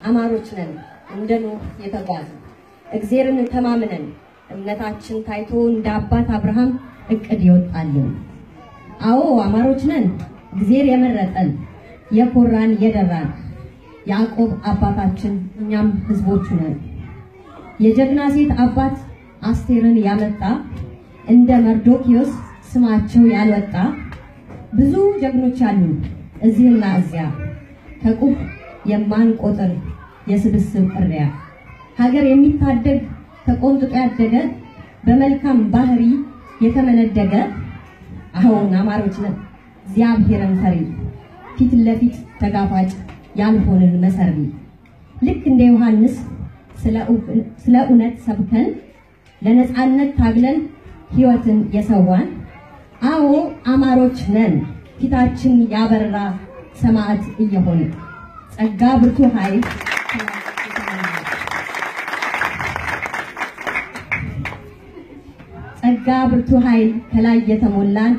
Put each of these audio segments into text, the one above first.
አማሮች ነን እንደኑ የተጓዙ እግዚአብሔርን ተማምነን እምነታችን ታይቶ እንደ አባት አብርሃም እቅድ ይወጣልን አዎ አማሮች ነን እግዚአብሔር የመረጠን የኮራን የደራን ያዕቆብ አባታችን እኛም ህዝቦቹ ነን የጀግና ሴት አባት አስቴርን ያመጣ እንደ መርዶክዮስ ስማቸው ያልወጣ ብዙ ጀግኖች አሉ እዚህና እዚያ ከቁብ የማንቆጥር የስብስብ ቅሪያ ሀገር የሚታደግ ተቆንጥጦ ያደገ በመልካም ባህሪ የተመነደገ አሁን አማሮች ነን እግዚአብሔርን ፈሪ ፊት ለፊት ተጋፋጭ ያልሆንን መሰሪ ልክ እንደ ዮሐንስ ስለ እውነት ሰብከን ለነጻነት ታግለን ህይወትን የሰዋን አዎ አማሮች ነን ፊታችን ያበራ ሰማዕት እየሆነ ጸጋ ብርቱ ኃይል ጸጋ ብርቱ ኃይል ከላይ የተሞላን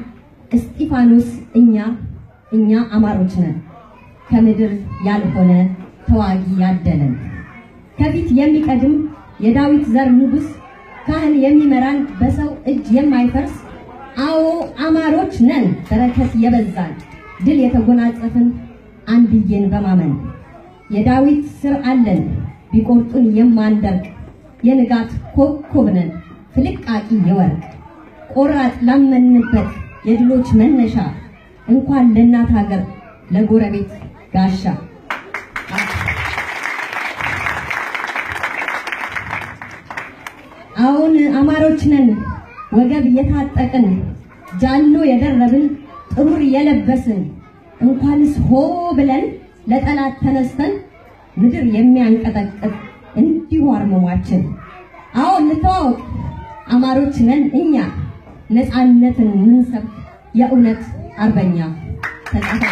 እስጢፋኖስ እኛ አማሮች ነን ከምድር ያልሆነ ተዋጊ ያደለን ከፊት የሚቀድም የዳዊት ዘር ንጉስ ካህን የሚመራን በሰው እጅ የማይፈርስ አዎ አማሮች ነን በረከት የበዛን ድል የተጎናጸፍን አንድዬን በማመን የዳዊት ስር አለን ቢቆርጡን የማንደርቅ የንጋት ኮከብ ነን ፍልቃቂ የወርቅ ቆራጥ ላመንበት የድሎች መነሻ እንኳን ለእናት ሀገር ለጎረቤት ጋሻ አሁን አማሮች ነን ወገብ የታጠቅን ጃኖ የደረብን ጥሩር የለበስን እንኳንስ ሆ ብለን ለጠላት ተነስተን ምድር የሚያንቀጠቅጥ እንዲሁ አርመሟችን አሁን ልተዋወቅ አማሮች ነን እኛ ነፃነትን ምንሰብክ የእውነት አርበኛ ተጻፈ